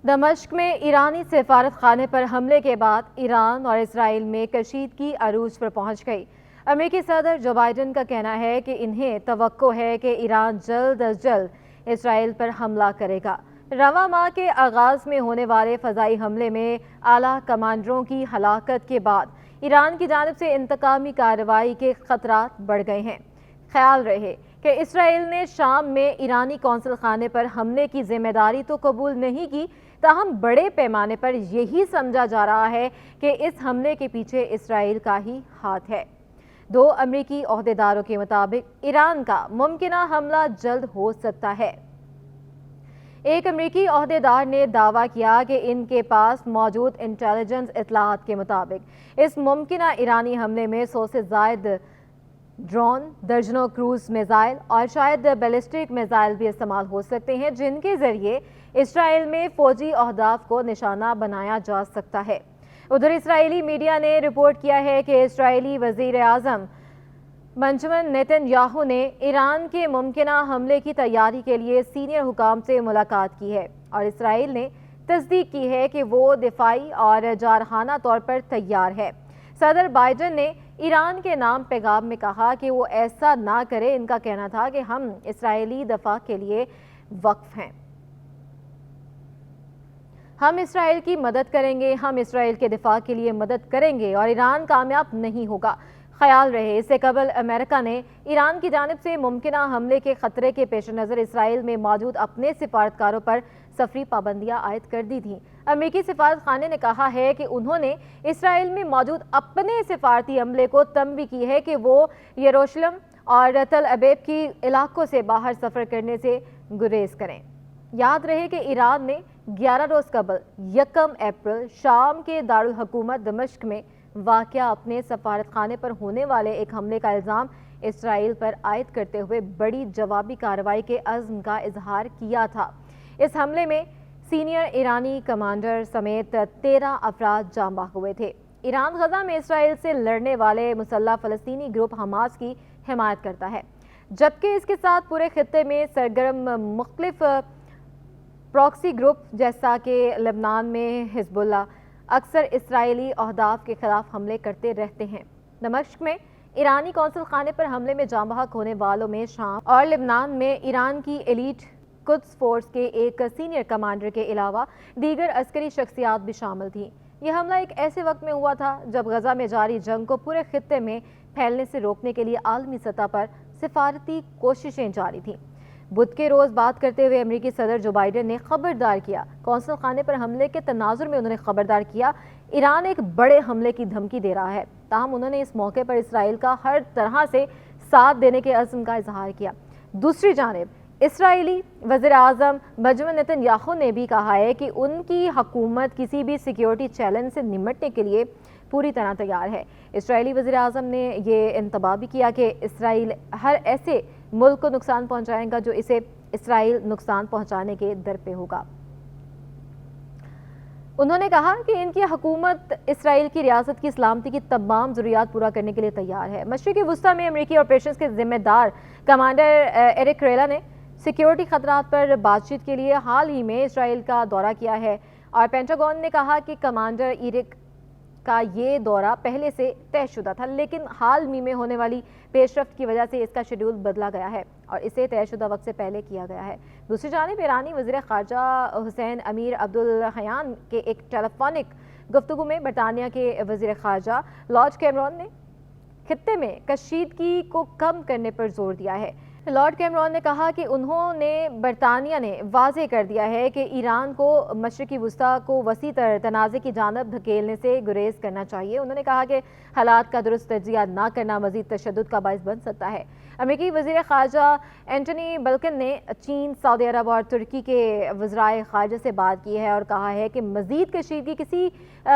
دمشق میں ایرانی سفارت خانے پر حملے کے بعد ایران اور اسرائیل میں کشیدگی عروج پر پہنچ گئی۔ امریکی صدر جو بائیڈن کا کہنا ہے کہ انہیں توقع ہے کہ ایران جلد از جلد اسرائیل پر حملہ کرے گا۔ رواں ماہ کے آغاز میں ہونے والے فضائی حملے میں اعلیٰ کمانڈروں کی ہلاکت کے بعد ایران کی جانب سے انتقامی کارروائی کے خطرات بڑھ گئے ہیں۔ خیال رہے کہ اسرائیل نے شام میں ایرانی قونصل خانے پر حملے کی ذمہ داری تو قبول نہیں کی، تاہم بڑے پیمانے پر یہی سمجھا جا رہا ہے کہ اس حملے کے پیچھے اسرائیل کا ہی ہاتھ ہے۔ دو امریکی عہدیداروں کے مطابق ایران کا ممکنہ حملہ جلد ہو سکتا ہے۔ ایک امریکی عہدیدار نے دعویٰ کیا کہ ان کے پاس موجود انٹیلیجنس اطلاعات کے مطابق اس ممکنہ ایرانی حملے میں 100 سے زائد ڈرون، درجنوں کروز میزائل اور شاید بیلسٹک میزائل بھی استعمال ہو سکتے ہیں، جن کے ذریعے اسرائیل میں فوجی اہداف کو نشانہ بنایا جا سکتا ہے۔ ادھر اسرائیلی میڈیا نے رپورٹ کیا ہے کہ اسرائیلی وزیر اعظم بنجمن نیتن یاہو نے ایران کے ممکنہ حملے کی تیاری کے لیے سینئر حکام سے ملاقات کی ہے اور اسرائیل نے تصدیق کی ہے کہ وہ دفاعی اور جارحانہ طور پر تیار ہے۔ صدر بائیڈن نے ایران کے نام پیغام میں کہا کہ وہ ایسا نہ کرے۔ ان کا کہنا تھا کہ ہم اسرائیلی دفاع کے لیے وقف ہیں، ہم اسرائیل کی مدد کریں گے، ہم اسرائیل کے دفاع کے لیے مدد کریں گے اور ایران کامیاب نہیں ہوگا۔ خیال رہے اس سے قبل امریکہ نے ایران کی جانب سے ممکنہ حملے کے خطرے کے پیش نظر اسرائیل میں موجود اپنے سفارتکاروں پر سفری پابندیاں عائد کر دی تھیں۔ امریکی سفارت خانے نے کہا ہے کہ انہوں نے اسرائیل میں موجود اپنے سفارتی عملے کو تنبیہ کی ہے کہ وہ یروشلم اور تل ابیب کی علاقوں سے باہر سفر کرنے سے گریز کریں۔ یاد رہے کہ ایران نے 11 روز قبل 1 اپریل شام کے دارالحکومت دمشق میں واقع اپنے سفارت خانے پر ہونے والے ایک حملے کا الزام اسرائیل پر عائد کرتے ہوئے بڑی جوابی کارروائی کے عزم کا اظہار کیا تھا۔ اس حملے میں سینئر ایرانی کمانڈر سمیت 13 افراد جاں بحق ہوئے تھے۔ ایران غزہ میں اسرائیل سے لڑنے والے مسلح فلسطینی گروپ حماس کی حمایت کرتا ہے، جبکہ اس کے ساتھ پورے خطے میں سرگرم مختلف پراکسی گروپ جیسا کہ لبنان میں حزب اللہ اکثر اسرائیلی اہداف کے خلاف حملے کرتے رہتے ہیں۔ دمشق میں ایرانی قونصل خانے پر حملے میں جاں بحق ہونے والوں میں شام اور لبنان میں ایران کی ایلیٹ قدس فورس کے ایک سینئر کمانڈر کے علاوہ دیگر عسکری شخصیات بھی شامل تھیں۔ یہ حملہ ایک ایسے وقت میں ہوا تھا جب غزہ میں جاری جنگ کو پورے خطے میں پھیلنے سے روکنے کے لیے عالمی سطح پر سفارتی کوششیں جاری تھیں۔ بدھ کے روز بات کرتے ہوئے امریکی صدر جو بائیڈن نے خبردار کیا، قونصل خانے پر حملے کے تناظر میں انہوں نے خبردار کیا ایران ایک بڑے حملے کی دھمکی دے رہا ہے۔ تاہم انہوں نے اس موقع پر اسرائیل کا ہر طرح سے ساتھ دینے کے عزم کا اظہار کیا۔ دوسری جانب اسرائیلی وزیر اعظم بنجمن نیتن یاہو نے بھی کہا ہے کہ ان کی حکومت کسی بھی سیکیورٹی چیلنج سے نمٹنے کے لیے پوری طرح تیار ہے۔ اسرائیلی وزیر اعظم نے یہ انتباہ بھی کیا کہ اسرائیل ہر ایسے ملک کو نقصان پہنچائے گا جو اسے اسرائیل نقصان پہنچانے کے در پہ ہوگا۔ انہوں نے کہا کہ ان کی حکومت اسرائیل کی ریاست کی سلامتی کی تمام ضروریات پورا کرنے کے لیے تیار ہے۔ مشرقی وسطی میں امریکی آپریشنز کے ذمہ دار کمانڈر ایرک ریلا نے سیکیورٹی خطرات پر بات چیت کے لیے حال ہی میں اسرائیل کا دورہ کیا ہے اور پینٹاگون نے کہا کہ کمانڈر ایرک کا یہ دورہ پہلے سے طے شدہ تھا، لیکن حال ہی میں ہونے والی پیش رفت کی وجہ سے اس کا شیڈول بدلا گیا ہے اور اسے طے شدہ وقت سے پہلے کیا گیا ہے۔ دوسری جانب ایرانی وزیر خارجہ حسین امیر عبدالحیان کے ایک ٹیلی فونک گفتگو میں برطانیہ کے وزیر خارجہ لارڈ کیمرون نے خطے میں کشیدگی کو کم کرنے پر زور دیا ہے۔ لارڈ کیمرون نے کہا کہ انہوں نے برطانیہ نے واضح کر دیا ہے کہ ایران کو مشرقی وسطی کو وسیع تر تنازع کی جانب دھکیلنے سے گریز کرنا چاہیے۔ انہوں نے کہا کہ حالات کا درست تجزیہ نہ کرنا مزید تشدد کا باعث بن سکتا ہے۔ امریکی وزیر خارجہ اینٹونی بلکن نے چین، سعودی عرب اور ترکی کے وزرائے خارجہ سے بات کی ہے اور کہا ہے کہ مزید کشیدگی کسی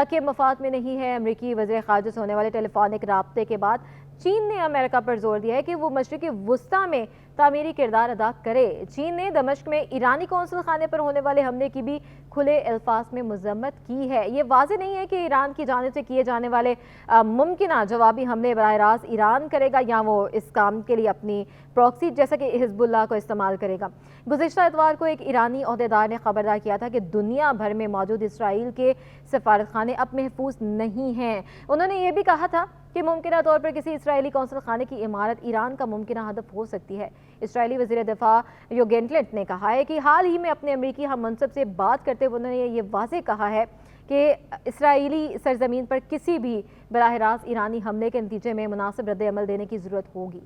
کے مفاد میں نہیں ہے۔ امریکی وزیر خارجہ سے ہونے والے ٹیلی فونک رابطے کے بعد چین نے امریکہ پر زور دیا ہے کہ وہ مشرقی وسطی میں تعمیری کردار ادا کرے۔ چین نے دمشق میں ایرانی قونصل خانے پر ہونے والے حملے کی بھی کھلے الفاظ میں مذمت کی ہے۔ یہ واضح نہیں ہے کہ ایران کی جانب سے کیے جانے والے ممکنہ جوابی حملے براہ راست ایران کرے گا یا وہ اس کام کے لیے اپنی پراکسی جیسا کہ حزب اللہ کو استعمال کرے گا۔ گزشتہ اتوار کو ایک ایرانی عہدیدار نے خبردار کیا تھا کہ دنیا بھر میں موجود اسرائیل کے سفارت خانے اب محفوظ نہیں ہیں۔ انہوں نے یہ بھی کہا تھا کہ ممکنہ طور پر کسی اسرائیلی قونصل خانے کی عمارت ایران کا ممکنہ ہدف ہو سکتی ہے۔ اسرائیلی وزیر دفاع یو گینٹلنٹ نے کہا ہے کہ حال ہی میں اپنے امریکی ہم منصب سے بات کرتے ہوئے انہوں نے یہ واضح کہا ہے کہ اسرائیلی سرزمین پر کسی بھی براہ راست ایرانی حملے کے نتیجے میں مناسب رد عمل دینے کی ضرورت ہوگی۔